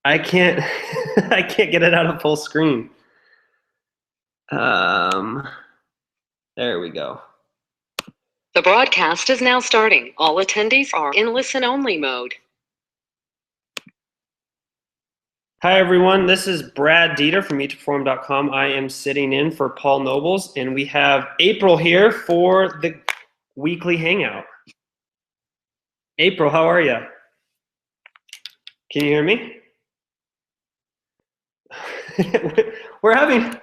I can't I can't get it out of full screen. There we go. The broadcast is now starting. All attendees are in listen-only mode. Hi everyone, this is Brad Dieter from MeetToPerform.com. I am sitting in for Paul Nobles, and we have April here for the weekly hangout. April, how are you? Can you hear me? We're having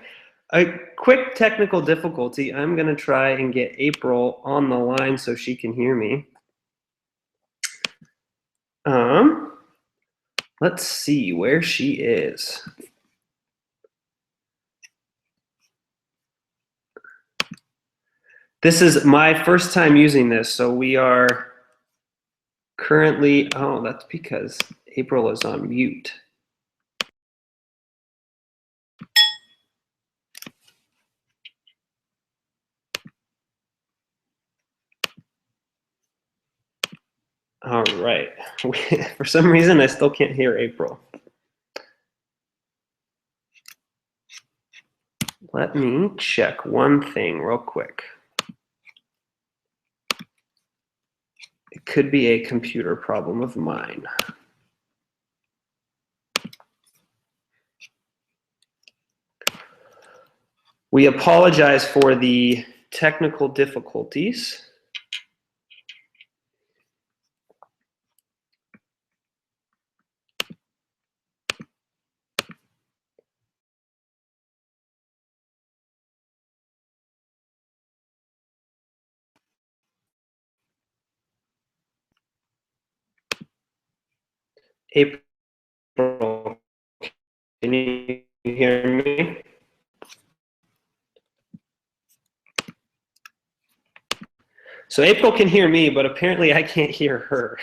a quick technical difficulty. I'm going to try and get April on the line so she can hear me. Let's see where she is. This is my first time using this, so we are currently, oh, that's because April is on mute. All right. For some reason, I still can't hear April. Let me check one thing real quick. It could be a computer problem of mine. We apologize for the technical difficulties. April, can you hear me? So April can hear me, but apparently I can't hear her.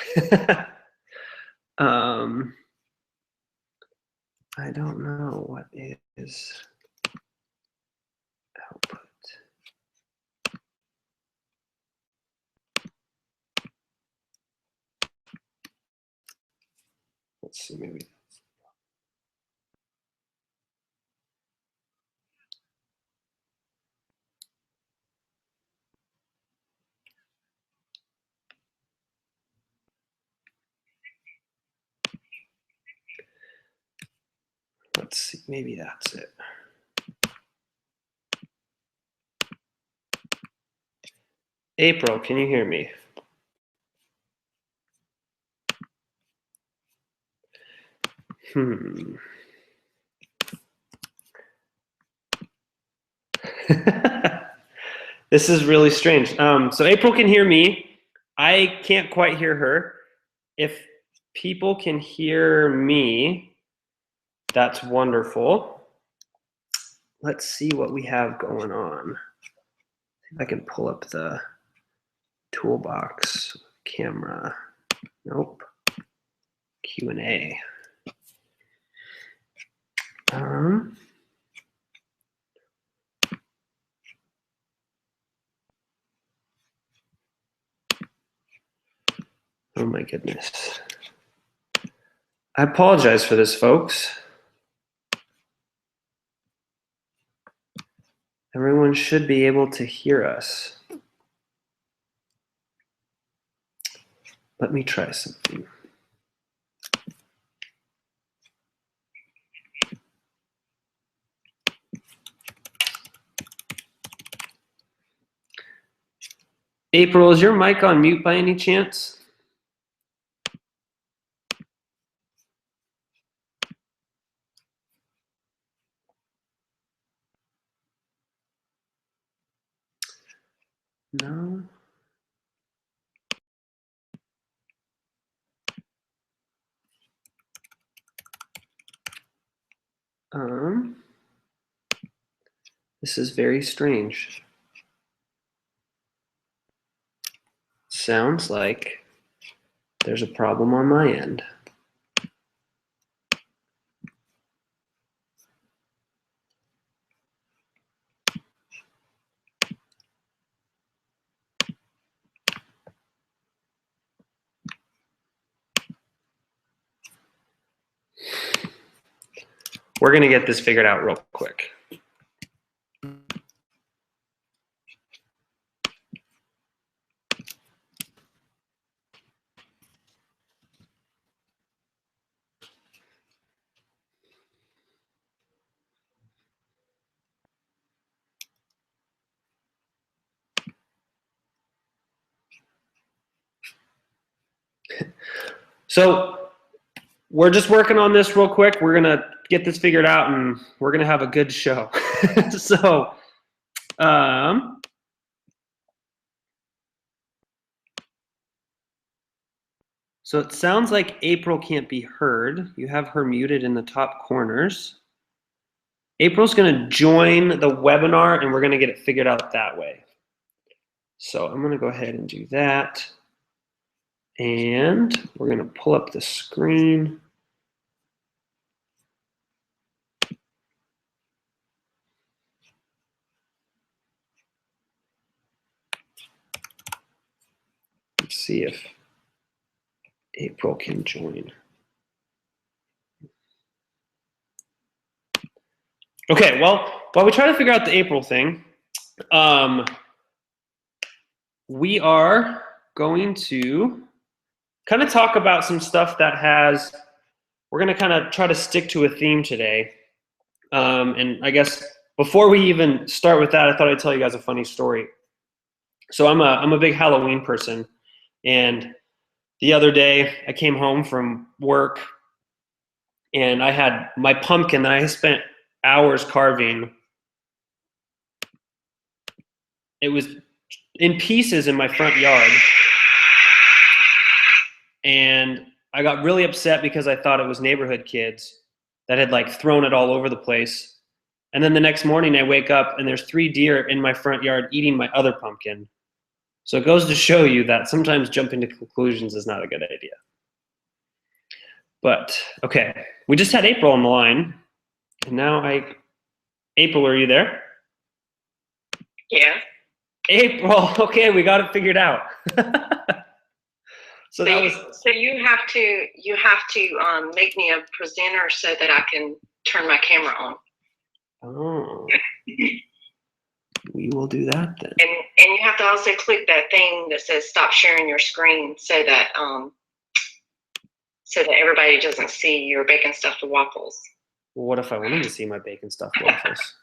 I don't know what is output. Let's see, maybe. Let's see, maybe that's it. April, can you hear me? This is really strange. So April can hear me. I can't quite hear her. If people can hear me, that's wonderful. Let's see what we have going on. See if I can pull up the toolbox camera. Nope. Q&A. Oh my goodness. I apologize for this, folks. Everyone should be able to hear us. Let me try something. April, is your mic on mute by any chance? No. This is very strange. Sounds like there's a problem on my end. we're going to get this figured out real quick. So we're just working on this real quick. We're going to get this figured out, and we're going to have a good show. So, so it sounds like April can't be heard. You have her muted in the top corners. April's going to join the webinar, and we're going to get it figured out that way. So I'm going to go ahead and do that. And we're going to pull up the screen. Let's see if April can join. Okay, well, while we try to figure out the April thing, we are going to kind of talk about some stuff that has, we're going to kind of try to stick to a theme today. And I guess before we even start with that, I thought I'd tell you guys a funny story. So I'm a big Halloween person, and the other day I came home from work and I had my pumpkin that I spent hours carving. It was in pieces in my front yard. And I got really upset because I thought it was neighborhood kids that had like thrown it all over the place. And then the next morning I wake up and there's 3 deer in my front yard eating my other pumpkin. So it goes to show you that sometimes jumping to conclusions is not a good idea. But okay, we just had April on the line. And now April, are you there? Yeah. April, okay, we got it figured out. So that was. So you have to make me a presenter so that I can turn my camera on. Oh. We will do that then. And you have to also click that thing that says stop sharing your screen so that everybody doesn't see your bacon stuffed waffles. Well, what if I wanted to see my bacon stuffed waffles?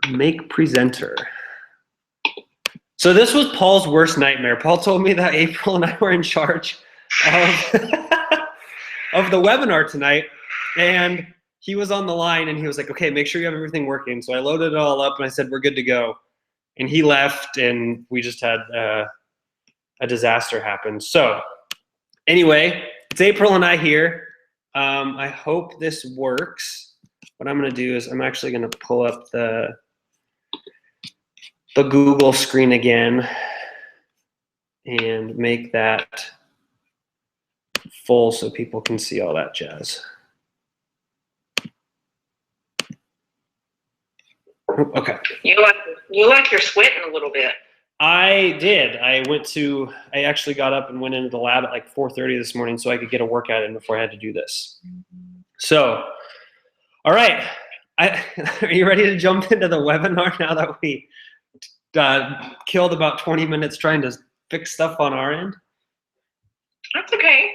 Make presenter. So this was Paul's worst nightmare. Paul told me that April and I were in charge of, of the webinar tonight, and he was on the line and he was like, okay, make sure you have everything working. So I loaded it all up and I said, we're good to go. And he left and we just had a disaster happen. So anyway, it's April and I here. I hope this works. What I'm gonna do is I'm actually gonna pull up the Google screen again and make that full so people can see all that jazz. Okay. You like you're sweating a little bit. I did. I actually got up and went into the lab at like 4:30 this morning so I could get a workout in before I had to do this. So, all right. Are you ready to jump into the webinar now that we killed about 20 minutes trying to fix stuff on our end? That's okay.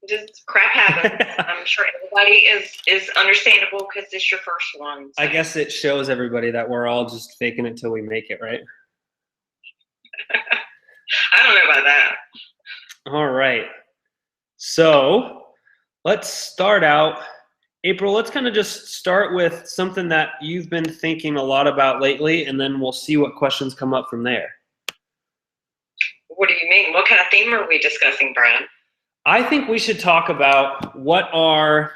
Just crap happens. I'm sure everybody is understandable because it's your first one. So. I guess it shows everybody that we're all just faking it till we make it, right? I don't know about that. All right. So let's start out. April, let's kind of just start with something that you've been thinking a lot about lately, and then we'll see what questions come up from there. What do you mean? What kind of theme are we discussing, Brad? I think we should talk about what are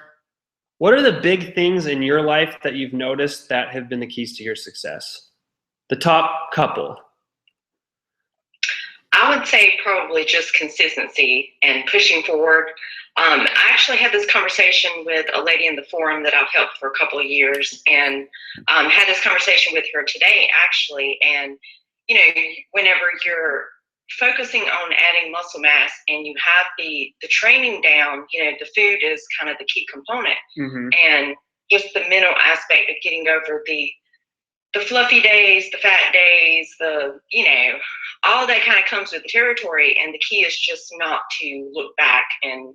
the big things in your life that you've noticed that have been the keys to your success? The top couple. I would say probably just consistency and pushing forward. I actually had this conversation with a lady in the forum that I've helped for a couple of years, and had this conversation with her today, actually. And, you know, whenever you're focusing on adding muscle mass and you have the training down, you know, the food is kind of the key component. Mm-hmm. And just the mental aspect of getting over the fluffy days, the fat days, all that kind of comes with the territory. And the key is just not to look back and,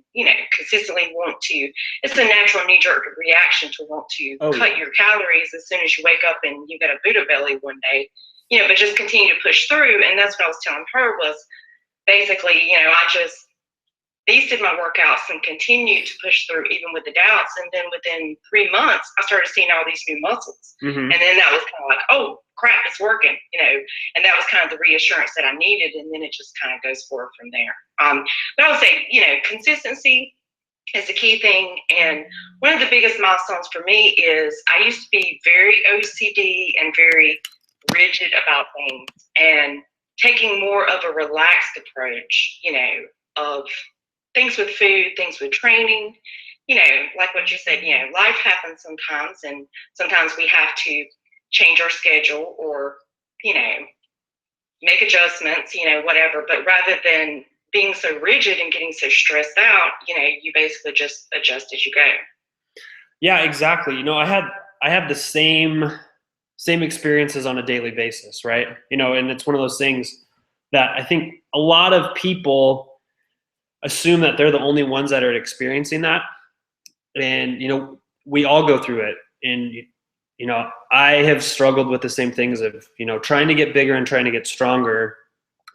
consistently want to. It's a natural knee-jerk reaction to want to cut your calories as soon as you wake up and you got a Buddha belly one day, but just continue to push through. And that's what I was telling her was basically, I just beasted my workouts and continued to push through even with the doubts. And then within 3 months, I started seeing all these new muscles. Mm-hmm. And then that was kind of like, oh, crap, it's working, and that was kind of the reassurance that I needed. And then it just kind of goes forward from there. But I would say, consistency is the key thing. And one of the biggest milestones for me is I used to be very OCD and very rigid about things, and taking more of a relaxed approach, of things with food, things with training, like what you said, life happens sometimes, and sometimes we have to change our schedule or, make adjustments, whatever. But rather than being so rigid and getting so stressed out, you basically just adjust as you go. Yeah, exactly. I have the same experiences on a daily basis, right? And it's one of those things that I think a lot of people assume that they're the only ones that are experiencing that. And, we all go through it. And, I have struggled with the same things of, trying to get bigger and trying to get stronger.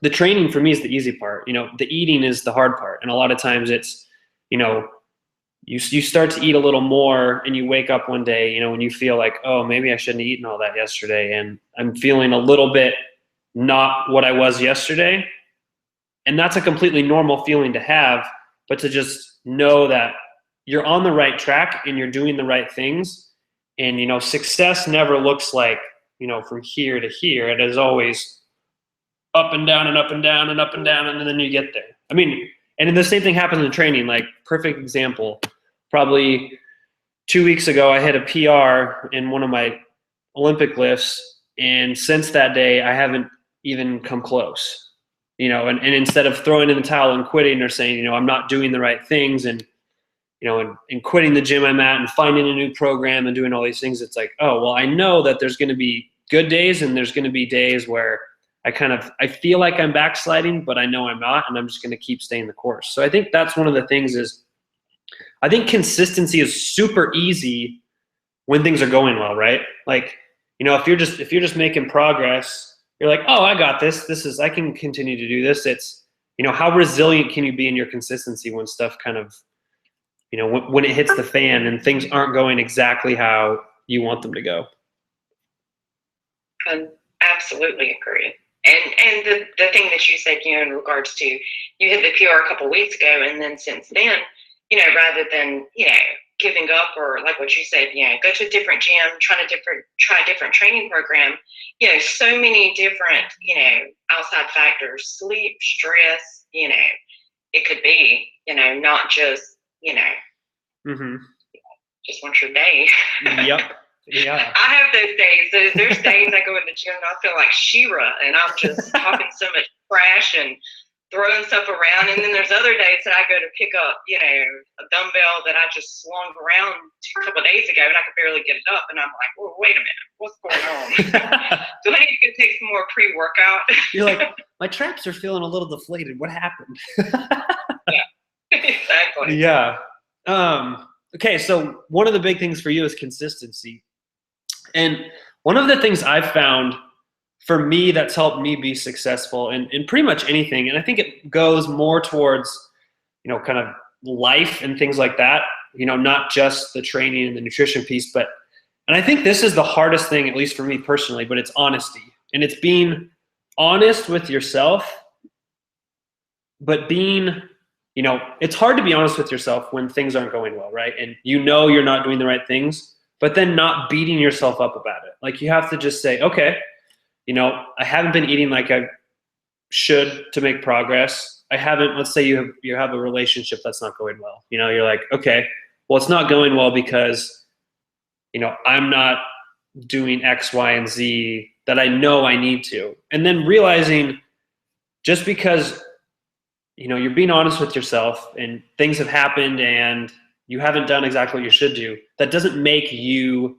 The training for me is the easy part. The eating is the hard part. And a lot of times it's, you start to eat a little more and you wake up one day, when you feel like, oh, maybe I shouldn't have eaten all that yesterday. And I'm feeling a little bit not what I was yesterday. And that's a completely normal feeling to have, but to just know that you're on the right track and you're doing the right things. And, success never looks like, from here to here. It is always up and down and up and down and up and down, and then you get there. I mean, and then the same thing happens in training. Like, perfect example, probably 2 weeks ago, I hit a PR in one of my Olympic lifts. And since that day, I haven't even come close. And instead of throwing in the towel and quitting or saying, I'm not doing the right things and quitting the gym I'm at and finding a new program and doing all these things, it's like, oh, well, I know that there's going to be good days and there's going to be days where I feel like I'm backsliding, but I know I'm not, and I'm just going to keep staying the course. So I think that's one of the things is I think consistency is super easy when things are going well, right? Like, if you're just making progress, you're like, oh, I got this. I can continue to do this. It's, how resilient can you be in your consistency when stuff kind of, when it hits the fan and things aren't going exactly how you want them to go. I absolutely agree. And the thing that you said, in regards to, you hit the PR a couple of weeks ago, and then since then, rather than, giving up, or like what you said, go to a different gym, try a different training program, so many different, outside factors, sleep, stress, it could be, not just, Mm-hmm. just want your day. Yep. Yeah. I have those days. There's days I go in the gym and I feel like She-Ra, and I'm just talking so much trash and throwing stuff around. And then there's other days that I go to pick up, a dumbbell that I just slung around a couple of days ago, and I could barely get it up. And I'm like, well, wait a minute, what's going on? Do I need to go take some more pre-workout? You're like, my traps are feeling a little deflated. What happened? Yeah, exactly. Yeah. Okay, so one of the big things for you is consistency. And one of the things I've found for me that's helped me be successful in pretty much anything, and I think it goes more towards, kind of life and things like that, not just the training and the nutrition piece, and I think this is the hardest thing, at least for me personally, but it's honesty. And it's being honest with yourself, but being, it's hard to be honest with yourself when things aren't going well, right? And you're not doing the right things, but then not beating yourself up about it. Like, you have to just say, okay, I haven't been eating like I should to make progress. I haven't, let's say you have a relationship that's not going well. You're like, okay, well, it's not going well because, I'm not doing X, Y, and Z that I know I need to. And then realizing just because, you're being honest with yourself and things have happened and, you haven't done exactly what you should do, that doesn't make you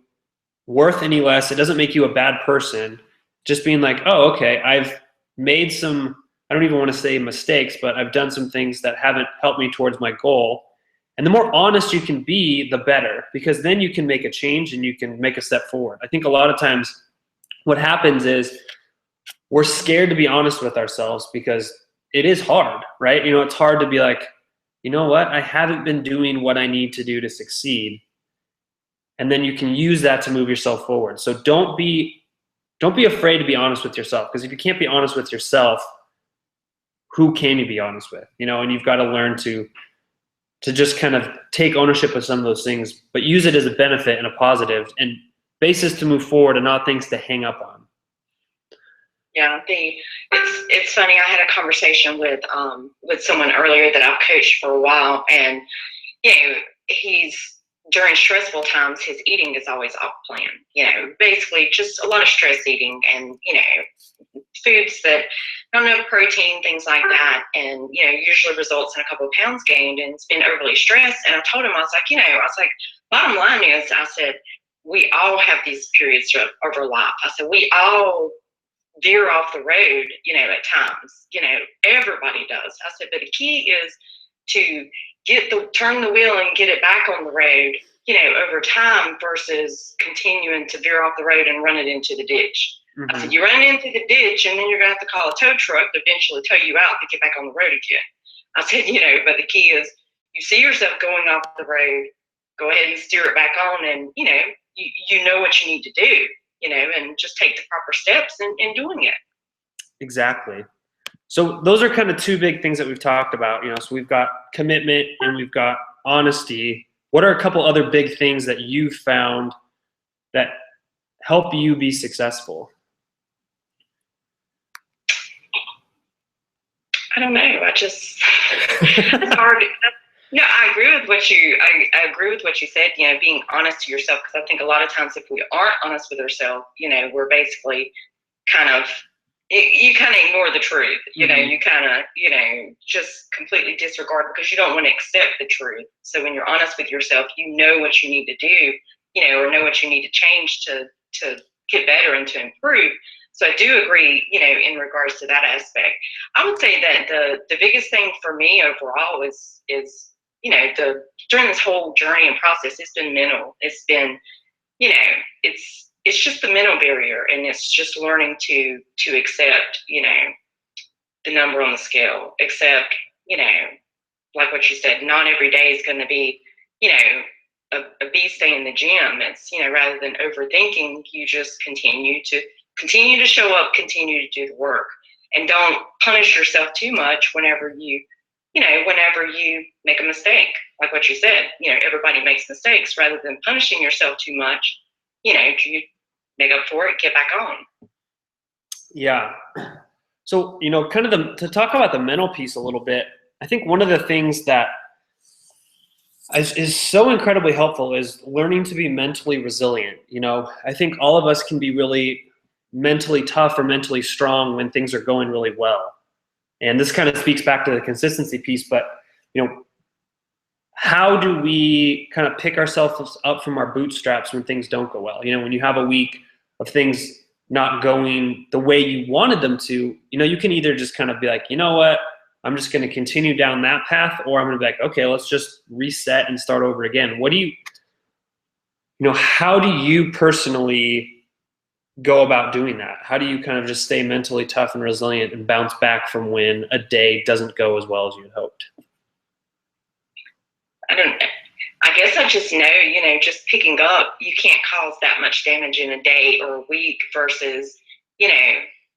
worth any less. It doesn't make you a bad person. Just being like, oh, okay, I've made some, I don't even want to say mistakes, but I've done some things that haven't helped me towards my goal. And the more honest you can be, the better, because then you can make a change and you can make a step forward. I think a lot of times what happens is we're scared to be honest with ourselves because it is hard, right? You know, it's hard to be like, you know what, I haven't been doing what I need to do to succeed. And then you can use that to move yourself forward. So don't be afraid to be honest with yourself, because if you can't be honest with yourself, who can you be honest with? You know, and you've got to learn to just kind of take ownership of some of those things, but use it as a benefit and a positive and basis to move forward and not things to hang up on. Yeah, it's funny. I had a conversation with someone earlier that I've coached for a while, and you know, he's during stressful times, his eating is always off plan. You know, basically just a lot of stress eating, and you know, foods that don't have protein, things like that, and you know, usually results in a couple of pounds gained, and it's been overly stressed. And I told him, I was like, you know, bottom line is, I said, we all have these periods of our life. I said, we all veer off the road, you know, at times. You know, everybody does. I said, but the key is to turn the wheel and get it back on the road, you know, over time versus continuing to veer off the road and run it into the ditch. Mm-hmm. I said, you run into the ditch and then you're going to have to call a tow truck to eventually tow you out to get back on the road again. I said, you know, but the key is you see yourself going off the road, go ahead and steer it back on, and, you know, you know what you need to do, you know, and just take the proper steps in doing it. Exactly. So those are kind of two big things that we've talked about, you know, so we've got commitment and we've got honesty. What are a couple other big things that you found that help you be successful? I don't know. It's hard. No, I agree with what I agree with what you said, you know, being honest to yourself, because I think a lot of times if we aren't honest with ourselves, you know, we're basically kind of, you kind of ignore the truth, you know, you kind of, you know, just completely disregard, because you don't want to accept the truth. So when you're honest with yourself, you know what you need to do, you know, or know what you need to change to get better and to improve. So I do agree, you know, in regards to that aspect. I would say that the biggest thing for me overall is, you know, during this whole journey and process, it's been mental. It's been, you know, it's just the mental barrier, and it's just learning to accept, you know, the number on the scale, accept, you know, like what you said, not every day is going to be, you know, a beast day in the gym. It's, you know, rather than overthinking, you just continue to show up, continue to do the work, and don't punish yourself too much whenever you make a mistake. Like what you said, you know, everybody makes mistakes. Rather than punishing yourself too much, you know, you make up for it, get back on. Yeah. So, you know, kind of to talk about the mental piece a little bit, I think one of the things that is so incredibly helpful is learning to be mentally resilient. You know, I think all of us can be really mentally tough or mentally strong when things are going really well. And this kind of speaks back to the consistency piece, but, you know, how do we kind of pick ourselves up from our bootstraps when things don't go well? You know, when you have a week of things not going the way you wanted them to, you know, you can either just kind of be like, you know what, I'm just going to continue down that path, or I'm going to be like, okay, let's just reset and start over again. What do you know, how do you personally go about doing that? How do you kind of just stay mentally tough and resilient and bounce back from when a day doesn't go as well as you had hoped? I guess I just know, you know, just picking up, you can't cause that much damage in a day or a week versus, you know,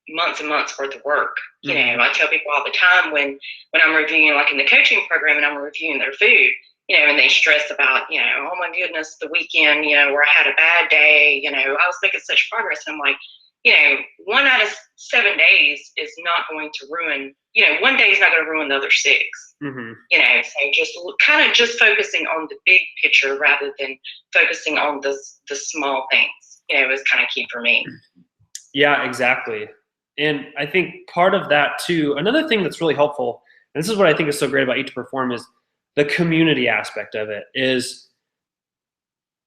months and months worth of work. You know, I tell people all the time when I'm reviewing, like in the coaching program, and I'm reviewing their food, you know, and they stress about, you know, oh my goodness, the weekend, you know, where I had a bad day, you know, I was making such progress. And I'm like, you know, 1 out of 7 days is not going to ruin, you know, 1 day is not going to ruin the other 6. You know, so just kind of just focusing on the big picture rather than focusing on the small things, you know, is kind of key for me. Yeah, exactly. And I think part of that too, another thing that's really helpful, and this is what I think is so great about Eat to Perform, is the community aspect of it is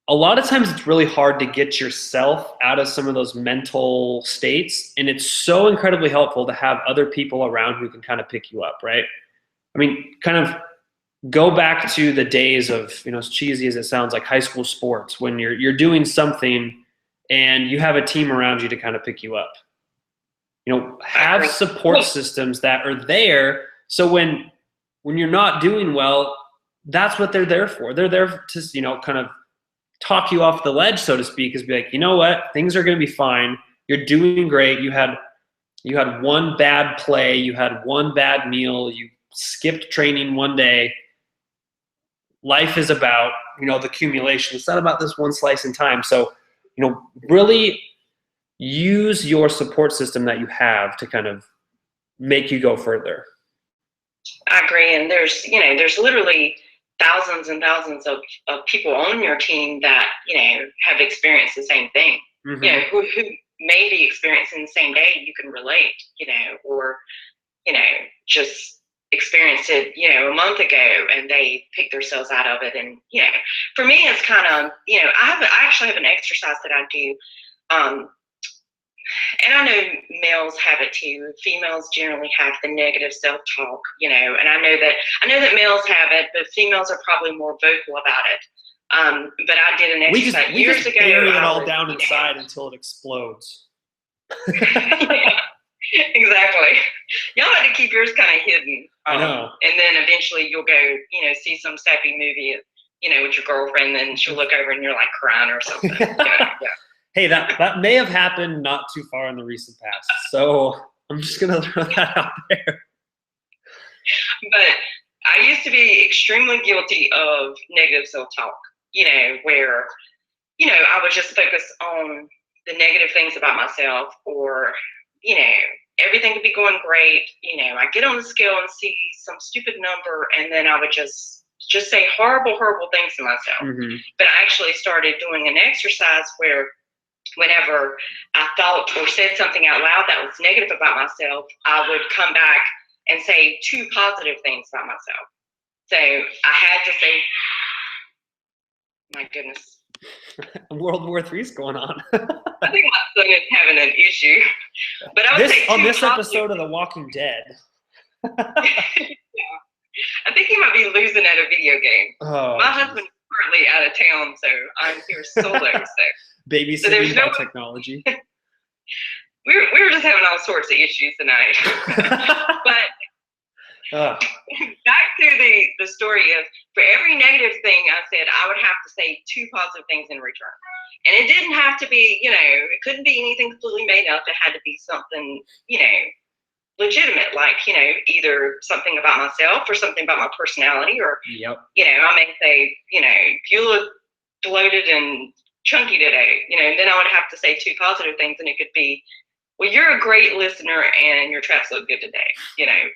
a lot of times it's really hard to get yourself out of some of those mental states. And it's so incredibly helpful to have other people around who can kind of pick you up, right? I mean, kind of go back to the days of, as cheesy as it sounds, like high school sports, when you're doing something and you have a team around you to kind of pick you up. Have support systems that are there. So when you're not doing well, that's what they're there for. They're there to, kind of talk you off the ledge, so to speak, is be like, you know what, things are going to be fine. You're doing great. You had one bad play. You had one bad meal. You skipped training one day. Life is about, the accumulation. It's not about this one slice in time. So, really use your support system that you have to kind of make you go further. I agree. And there's literally thousands and thousands of people on your team that, have experienced the same thing, Mm-hmm. Who may be experiencing the same day. You can relate, or, just experienced it, a month ago, and they picked themselves out of it. And, for me, it's kind of, I actually have an exercise that I do. And I know males have it too. Females generally have the negative self-talk, and I know that males have it, but females are probably more vocal about it. But I did an exercise years ago. Bury it all down inside until it explodes. Yeah, exactly. Y'all had to keep yours kind of hidden. I know. And then eventually you'll go, see some sappy movie, with your girlfriend, and she'll look over and you're like crying or something. Yeah. Hey, that may have happened not too far in the recent past. So I'm just going to throw that out there. But I used to be extremely guilty of negative self-talk, where, I would just focus on the negative things about myself, or, everything would be going great. I get on the scale and see some stupid number, and then I would just say horrible, horrible things to myself. Mm-hmm. But I actually started doing an exercise where whenever I thought or said something out loud that was negative about myself, I would come back and say 2 positive things about myself. So I had to say, my goodness. World War III is going on. I think my son is having an issue. But I would say on 2 this positive episode of The Walking Dead. Yeah. I think he might be losing at a video game. Oh, my husband is currently out of town, so I'm here solo. Babysitting by technology. We were just having all sorts of issues tonight. But back to the story of, for every negative thing I said, I would have to say 2 positive things in return. And it didn't have to be, it couldn't be anything completely made up. It had to be something, legitimate, like, either something about myself or something about my personality, or, yep. I may say, you look bloated and chunky today, and then I would have to say 2 positive things, and it could be, well, you're a great listener and your traps look good today,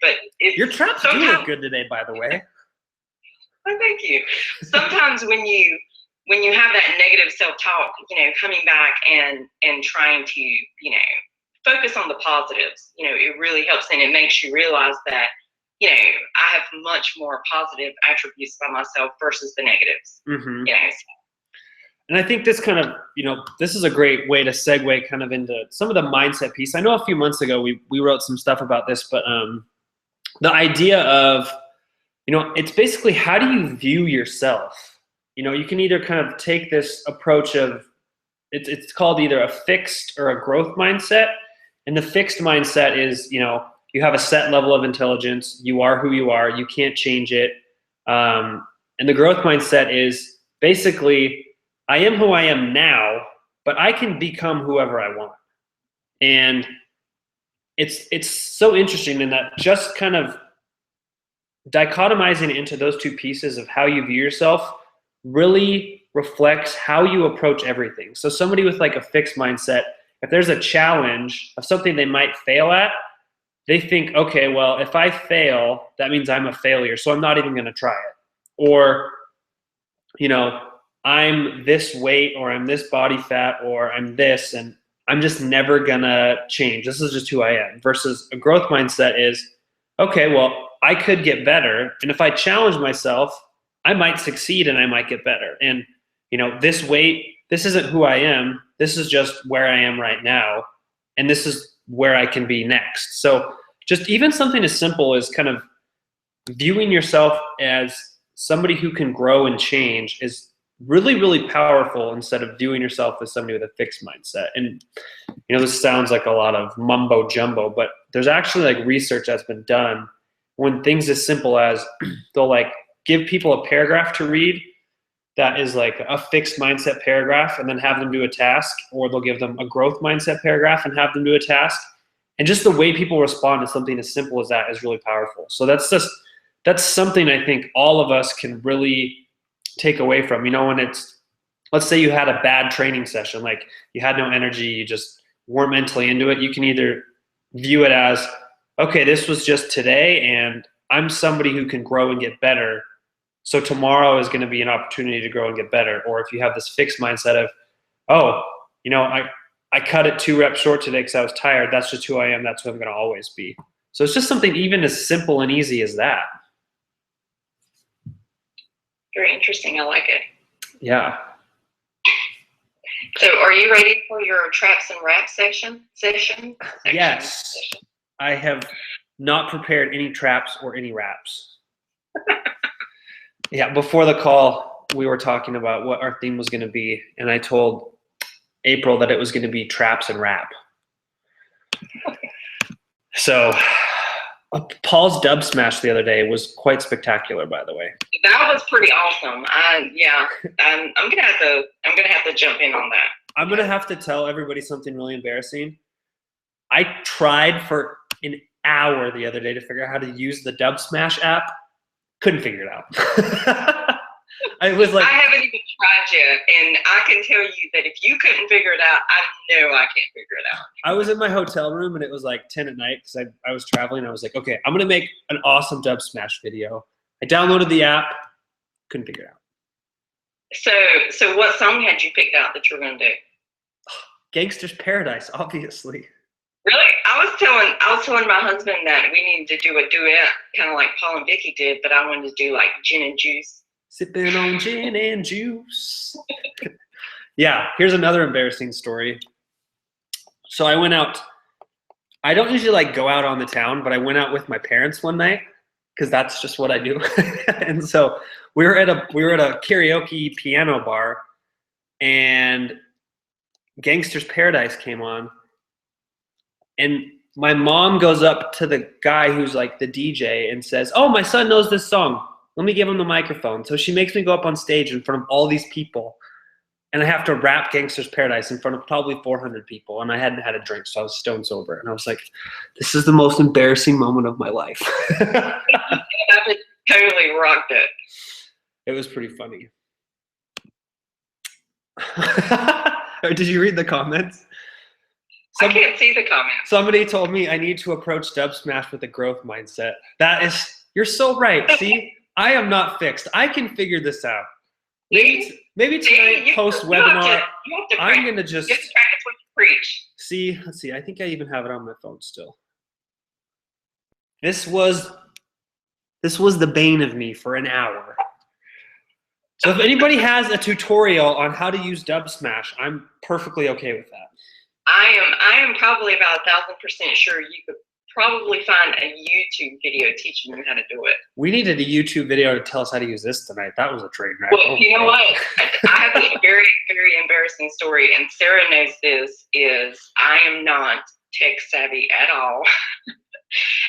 but your traps do look good today, by the way. Oh, thank you. Sometimes when you have that negative self-talk, coming back and trying to, focus on the positives, it really helps, and it makes you realize that, I have much more positive attributes about myself versus the negatives. Mm-hmm. And I think this kind of, this is a great way to segue kind of into some of the mindset piece. I know a few months ago we wrote some stuff about this, but the idea of, it's basically, how do you view yourself? You can either kind of take this approach of, it's called either a fixed or a growth mindset. And the fixed mindset is, you have a set level of intelligence. You are who you are. You can't change it. And the growth mindset is basically, I am who I am now, but I can become whoever I want. And it's so interesting in that just kind of dichotomizing into those 2 pieces of how you view yourself really reflects how you approach everything. So somebody with like a fixed mindset, if there's a challenge of something they might fail at, they think, okay, well, if I fail, that means I'm a failure, so I'm not even going to try it. Or, I'm this weight, or I'm this body fat, or I'm this, and I'm just never going to change. This is just who I am. Versus a growth mindset is, okay, well, I could get better. And if I challenge myself, I might succeed and I might get better. And, this weight, this isn't who I am. This is just where I am right now. And this is where I can be next. So just even something as simple as kind of viewing yourself as somebody who can grow and change is really, really powerful instead of viewing yourself as somebody with a fixed mindset. And, this sounds like a lot of mumbo jumbo, but there's actually like research that's been done when things as simple as they'll like give people a paragraph to read that is like a fixed mindset paragraph and then have them do a task, or they'll give them a growth mindset paragraph and have them do a task. And just the way people respond to something as simple as that is really powerful. So that's something I think all of us can really take away from, when it's, let's say you had a bad training session, like you had no energy, you just weren't mentally into it. You can either view it as, okay, this was just today and I'm somebody who can grow and get better. So tomorrow is going to be an opportunity to grow and get better. Or if you have this fixed mindset of, oh, I cut it 2 reps short today because I was tired. That's just who I am. That's who I'm going to always be. So it's just something even as simple and easy as that. Very interesting. I like it. Yeah. So are you ready for your traps and wraps session? Yes. I have not prepared any traps or any wraps. Yeah, before the call, we were talking about what our theme was going to be, and I told April that it was going to be traps and wrap. So Paul's dub smash the other day was quite spectacular, by the way. That was pretty awesome. I'm gonna have to jump in on that. I'm gonna have to tell everybody something really embarrassing. I tried for an hour the other day to figure out how to use the Dub Smash app. Couldn't figure it out. I was like, I haven't even tried yet, and I can tell you that if you couldn't figure it out, I know I can't figure it out. I was in my hotel room and it was like 10 at night because I was traveling. I was like, okay, I'm gonna make an awesome Dub Smash video. I downloaded the app, couldn't figure it out. So what song had you picked out that you were gonna do? Gangster's Paradise, obviously. Really? I was telling my husband that we needed to do a duet, kind of like Paul and Vicky did, but I wanted to do like Gin and Juice. Sipping on gin and juice. Yeah, here's another embarrassing story. So I went out. I don't usually like go out on the town, but I went out with my parents one night because that's just what I do. And so we were at a karaoke piano bar, and Gangster's Paradise came on. And my mom goes up to the guy who's like the DJ and says, "Oh, my son knows this song. Let me give him the microphone." So she makes me go up on stage in front of all these people, and I have to rap Gangster's Paradise in front of probably 400 people, and I hadn't had a drink, so I was stone sober. And I was like, this is the most embarrassing moment of my life. That totally rocked it. It was pretty funny. Did you read the comments? I can't see the comments. Somebody told me I need to approach Dub Smash with a growth mindset. You're so right. See, I am not fixed. I can figure this out. Maybe tonight, post webinar, I'm gonna just practice what you preach. See. Let's see. I think I even have it on my phone still. This was the bane of me for an hour. So if anybody has a tutorial on how to use Dub Smash, I'm perfectly okay with that. I am probably about 1,000% sure you could probably find a YouTube video teaching you how to do it. We needed a YouTube video to tell us how to use this tonight. That was a train wreck. Well, you know what? I have a very, very embarrassing story, and Sarah knows this, is I am not tech savvy at all.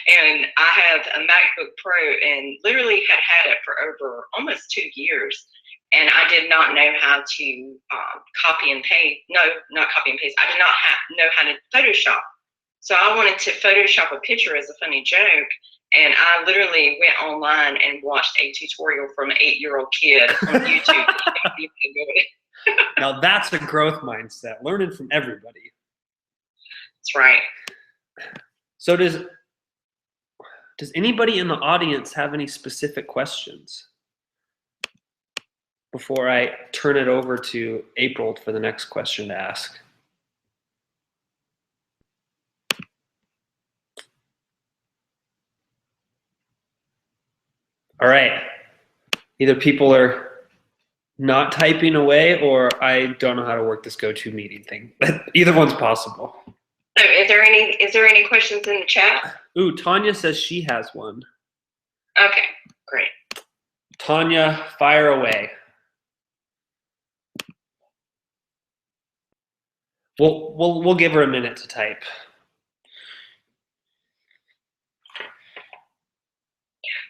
And I have a MacBook Pro and literally had it for over almost 2 years. And I did not know how to copy and paste. No, not copy and paste. I did not know how to Photoshop. So I wanted to Photoshop a picture as a funny joke. And I literally went online and watched a tutorial from an 8-year-old kid on YouTube. Now that's a growth mindset, learning from everybody. That's right. So does anybody in the audience have any specific questions before I turn it over to April for the next question to ask? All right. Either people are not typing away or I don't know how to work this GoToMeeting thing. Either one's possible. So is there any questions in the chat? Ooh, Tanya says she has one. Okay, great. Tanya, fire away. We'll give her a minute to type.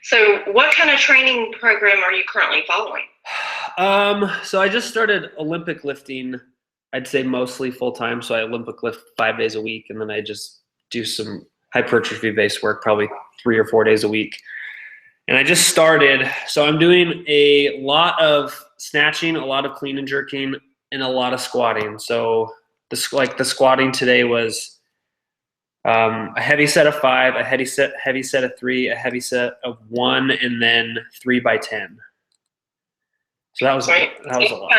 So what kind of training program are you currently following? So I just started Olympic lifting, I'd say mostly full time. So I Olympic lift 5 days a week, and then I just do some hypertrophy based work probably 3 or 4 days a week. And I just started, so I'm doing a lot of snatching, a lot of clean and jerking, and a lot of squatting. So the squatting today was a heavy set of 5, a heavy set of 3, a heavy set of 1, and then 3 by 10. So that was a lot.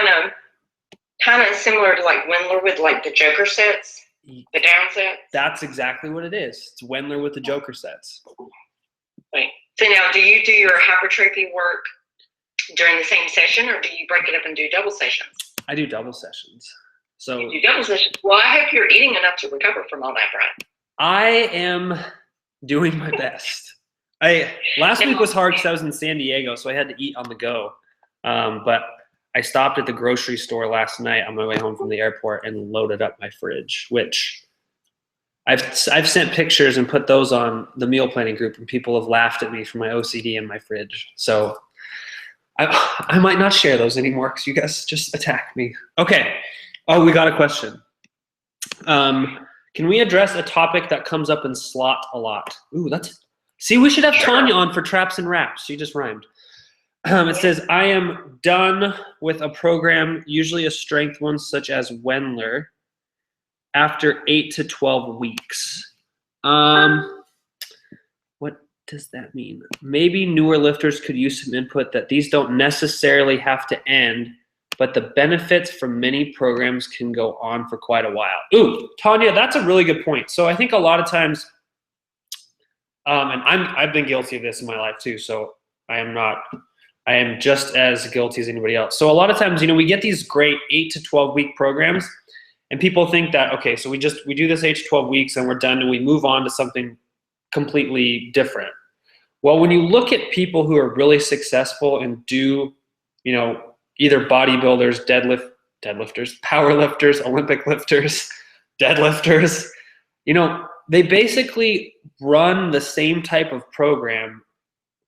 Kind of similar to like Wendler with like the Joker sets, the down sets. That's exactly what it is. It's Wendler with the Joker sets. Right. So now, do you do your hypertrophy work during the same session, or do you break it up and do double sessions? I do double sessions. So you do double sessions. Well, I hope you're eating enough to recover from all that, Brian. I am doing my best. Last week was hard because I was in San Diego, so I had to eat on the go. But I stopped at the grocery store last night on my way home from the airport and loaded up my fridge, which I've sent pictures and put those on the meal planning group, and people have laughed at me for my OCD in my fridge. So I might not share those anymore because you guys just attack me. Okay. Oh, we got a question. Can we address a topic that comes up in slot a lot? Ooh, see, we should have Tanya on for traps and wraps. She just rhymed. It says, I am done with a program, usually a strength one such as Wendler, after 8 to 12 weeks. What does that mean? Maybe newer lifters could use some input that these don't necessarily have to end, but the benefits from many programs can go on for quite a while. Ooh, Tanya, that's a really good point. So I think a lot of times, and I've been guilty of this in my life too, so I am just as guilty as anybody else. So a lot of times, we get these great 8 to 12 week programs, and people think that, okay, so we do this 8 to 12 weeks and we're done and we move on to something completely different. Well, when you look at people who are really successful and do, either bodybuilders, deadlifters, power lifters, Olympic lifters, deadlifters, they basically run the same type of program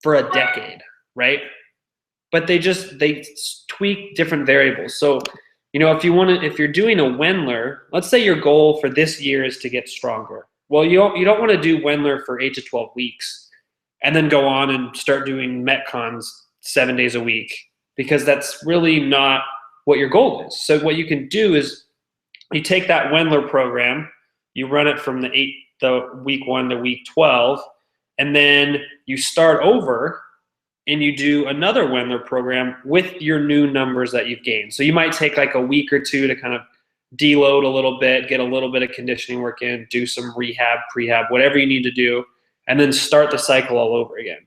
for a decade, right? But they tweak different variables. So, if you're doing a Wendler, let's say your goal for this year is to get stronger. Well, you don't want to do Wendler for 8 to 12 weeks and then go on and start doing Metcons 7 days a week, because that's really not what your goal is. So what you can do is you take that Wendler program, you run it from the week 1 to week 12, and then you start over and you do another Wendler program with your new numbers that you've gained. So you might take like a week or 2 to kind of deload a little bit, get a little bit of conditioning work in, do some rehab, prehab, whatever you need to do, and then start the cycle all over again.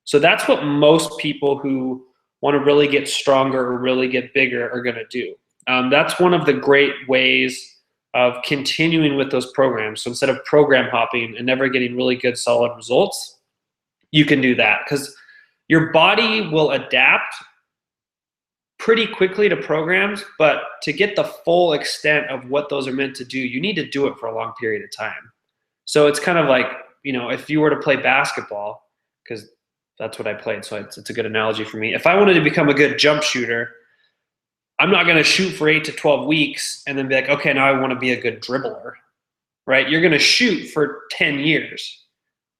So that's what most people who want to really get stronger or really get bigger are going to do. That's one of the great ways of continuing with those programs. So instead of program hopping and never getting really good solid results, you can do that, because your body will adapt pretty quickly to programs, but to get the full extent of what those are meant to do, you need to do it for a long period of time. So it's kind of like, if you were to play basketball, because that's what I played, so it's a good analogy for me. If I wanted to become a good jump shooter, I'm not going to shoot for 8 to 12 weeks and then be like, okay, now I want to be a good dribbler, right? You're going to shoot for 10 years.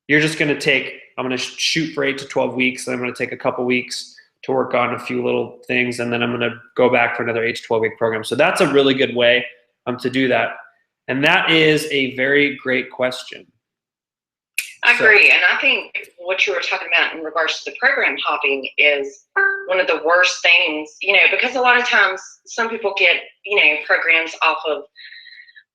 You're just going to I'm going to shoot for 8 to 12 weeks, then I'm going to take a couple weeks to work on a few little things, and then I'm going to go back for another 8 to 12 week program. So that's a really good way to do that. And that is a very great question. I agree. And I think what you were talking about in regards to the program hopping is one of the worst things, because a lot of times some people get, programs off of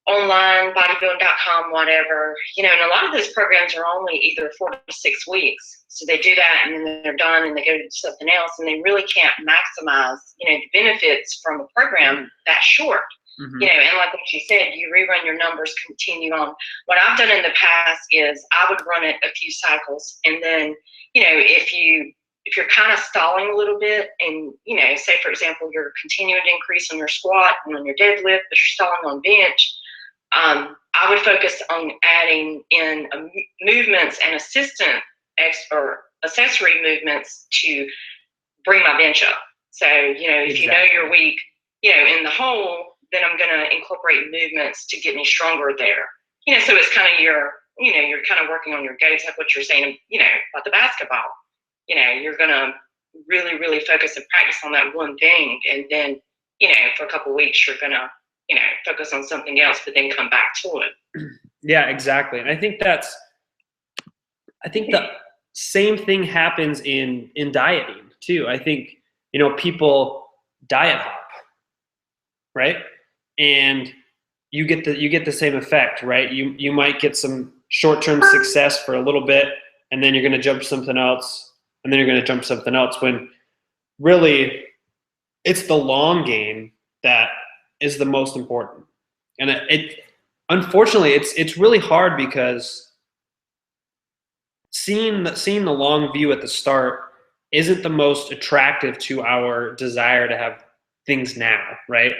online, bodybuilding.com, whatever, and a lot of those programs are only either 4 to 6 weeks. So they do that and then they're done and they go to something else, and they really can't maximize, the benefits from a program that short. Mm-hmm. And like what you said, you rerun your numbers, continue on. What I've done in the past is I would run it a few cycles, and then, if you're kind of stalling a little bit and, say, for example, you're continuing to increase on your squat and on your deadlift, but you're stalling on bench, I would focus on adding in movements and or accessory movements to bring my bench up. So, if you know you're weak, in the hole, then I'm going to incorporate movements to get me stronger there. So it's kind of you're kind of working on your goals, like what you're saying, about the basketball. You're going to really, really focus and practice on that one thing. And then, for a couple of weeks, you're going to, focus on something else, but then come back to it. Yeah, exactly. And I think the same thing happens in dieting too. I think, people diet hop, right? And you get the same effect, right? You might get some short-term success for a little bit, and then you're going to jump something else, and then you're going to jump something else, when really it's the long game that is the most important. And unfortunately, it's really hard because seeing the long view at the start isn't the most attractive to our desire to have things now, right?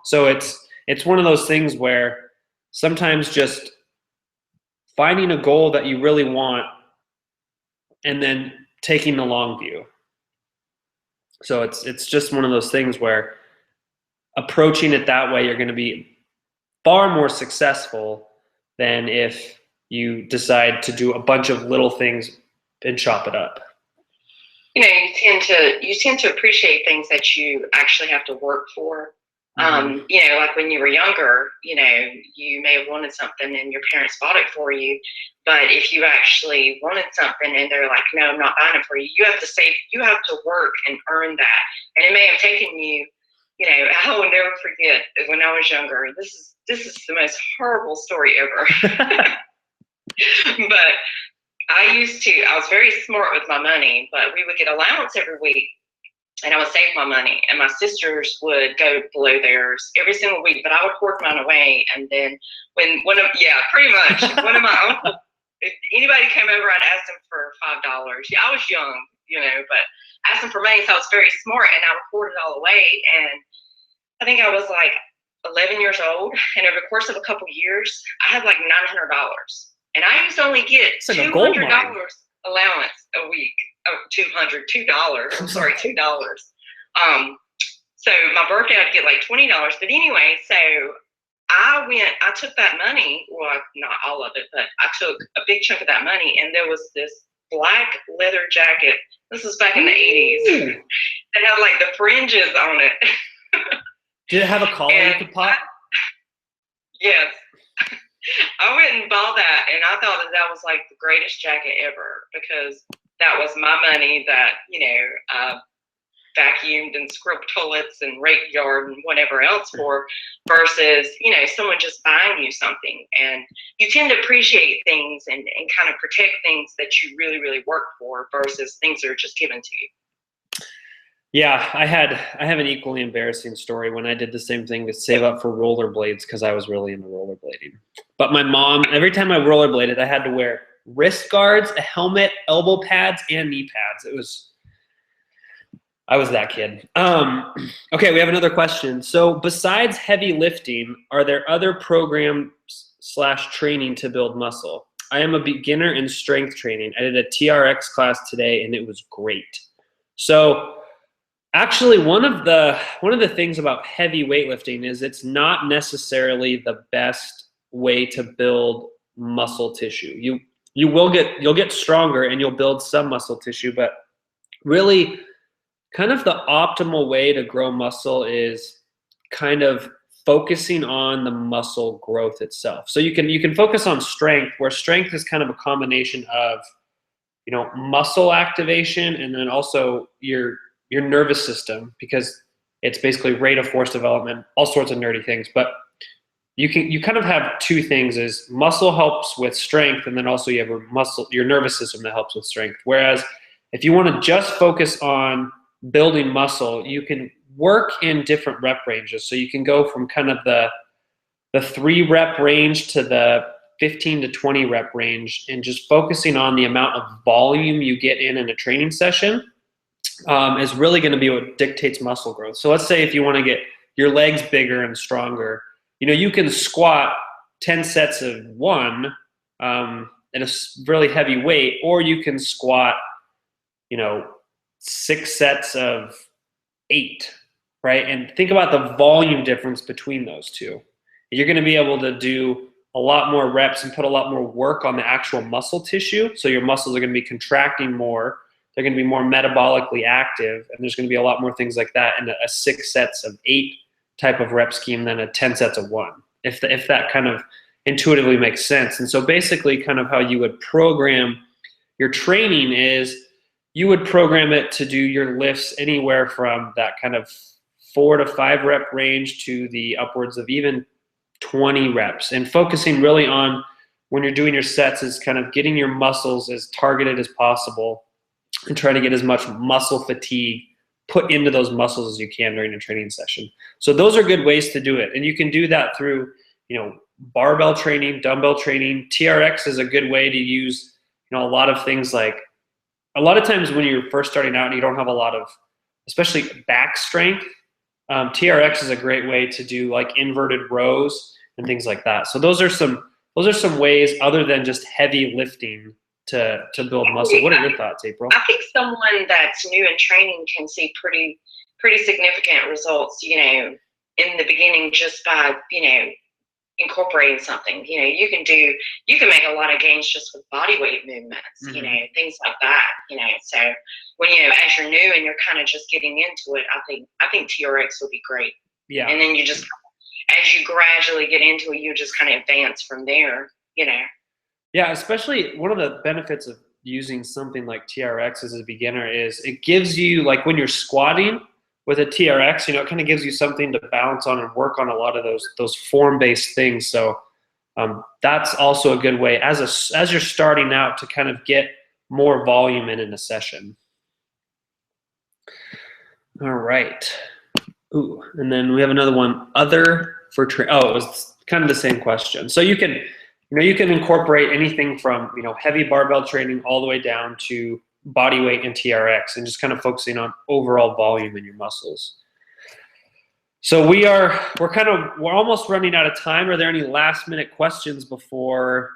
So it's one of those things where sometimes just finding a goal that you really want and then taking the long view. So it's just one of those things where approaching it that way, you're going to be far more successful than if you decide to do a bunch of little things and chop it up. You tend to appreciate things that you actually have to work for. Like when you were younger, you may have wanted something and your parents bought it for you. But if you actually wanted something and they're like, no, I'm not buying it for you, you have to save, you have to work and earn that. And it may have taken you, I will never forget when I was younger. This is the most horrible story ever. But I was very smart with my money, but we would get allowance every week. And I would save my money, and my sisters would go below theirs every single week, but I would hoard mine away. And then pretty much, one of my uncles, if anybody came over, I'd ask them for $5. Yeah, I was young, but asked them for money, so I was very smart, and I would hoard it all away. And I think I was like 11 years old, and over the course of a couple years, I had like $900. And I used to only get $200 allowance a week. $2. I'm sorry, $2. So my birthday, I'd get like $20. But anyway, so I took that money, well, not all of it, but I took a big chunk of that money, and there was this black leather jacket. This was back in the 80s. It had like the fringes on it. Did it have a collar you could pop? Yes. I went and bought that, and I thought that was like the greatest jacket ever, because that was my money that, vacuumed and scrubbed toilets and raked yard and whatever else for, versus, someone just buying you something. And you tend to appreciate things and kind of protect things that you really, really work for versus things that are just given to you. Yeah, I have an equally embarrassing story when I did the same thing to save up for rollerblades, because I was really into rollerblading. But my mom, every time I rollerbladed, I had to wear wrist guards, a helmet, elbow pads, and knee pads. I was that kid. Okay, we have another question. So besides heavy lifting, are there other programs / training to build muscle? I am a beginner in strength training. I did a TRX class today, and it was great. So actually, one of the things about heavy weightlifting is it's not necessarily the best way to build muscle tissue. You'll get stronger and you'll build some muscle tissue, but really kind of the optimal way to grow muscle is kind of focusing on the muscle growth itself. So you can focus on strength, where strength is kind of a combination of, muscle activation and then also your nervous system, because it's basically rate of force development, all sorts of nerdy things. But you kind of have two things: is muscle helps with strength, and then also you have your nervous system that helps with strength. Whereas if you want to just focus on building muscle, you can work in different rep ranges. So you can go from kind of the 3 rep range to the 15 to 20 rep range, and just focusing on the amount of volume you get in a training session is really going to be what dictates muscle growth. So let's say if you want to get your legs bigger and stronger, you can squat 10 sets of 1 at a really heavy weight, or you can squat 6 sets of 8, right? And think about the volume difference between those two. You're going to be able to do a lot more reps and put a lot more work on the actual muscle tissue. So your muscles are going to be contracting more. They're going to be more metabolically active, and there's going to be a lot more things like that in a 6 sets of 8 type of rep scheme than a 10 sets of 1, if that kind of intuitively makes sense. And so basically kind of how you would program your training is you would program it to do your lifts anywhere from that kind of 4 to 5 rep range to the upwards of even 20 reps, and focusing really on, when you're doing your sets, is kind of getting your muscles as targeted as possible and try to get as much muscle fatigue put into those muscles as you can during a training session. So those are good ways to do it. And you can do that through, barbell training, dumbbell training. TRX is a good way to use, a lot of things. Like a lot of times when you're first starting out and you don't have a lot of, especially back strength, TRX is a great way to do like inverted rows and things like that. So those are some ways other than just heavy lifting to build muscle. What are your thoughts, April? I think someone that's new in training can see pretty significant results, in the beginning, just by, incorporating something. You can make a lot of gains just with body weight movements, things like that, So when, as you're new and you're kind of just getting into it, I think TRX would be great. Yeah. And then you just, as you gradually get into it, you just kind of advance from there, Yeah, especially one of the benefits of using something like TRX as a beginner is it gives you, like when you're squatting with a TRX, it kind of gives you something to bounce on and work on a lot of those form-based things. So that's also a good way as you're starting out to kind of get more volume in a session. All right. Ooh, and then we have another one. Other for it was kind of the same question. So you can incorporate anything from heavy barbell training all the way down to body weight and TRX, and just kind of focusing on overall volume in your muscles. So we're almost running out of time. Are there any last minute questions before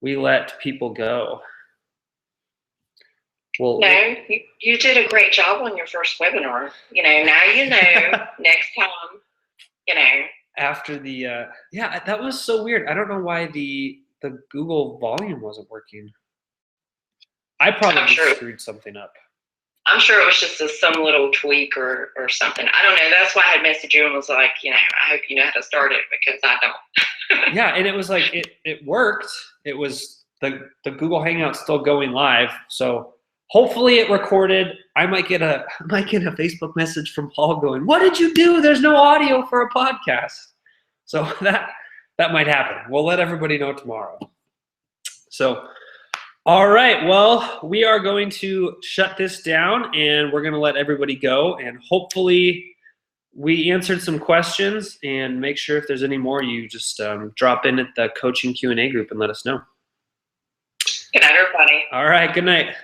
we let people go? Well, no, you did a great job on your first webinar. Now next time, after the yeah, that was so weird. I don't know why the Google volume wasn't working. I probably screwed something up. I'm sure it was just some little tweak or something. I don't know. That's why I had messaged you and was like, I hope you know how to start it, because I don't. Yeah, and it was like it worked. It was the Google Hangout still going live. So hopefully it recorded. I might get a Facebook message from Paul going, "What did you do? There's no audio for a podcast." So that might happen. We'll let everybody know tomorrow. So. All right, well, we are going to shut this down, and we're going to let everybody go, and hopefully we answered some questions, and make sure if there's any more, you just drop in at the coaching Q&A group and let us know. Good night, everybody. All right, good night.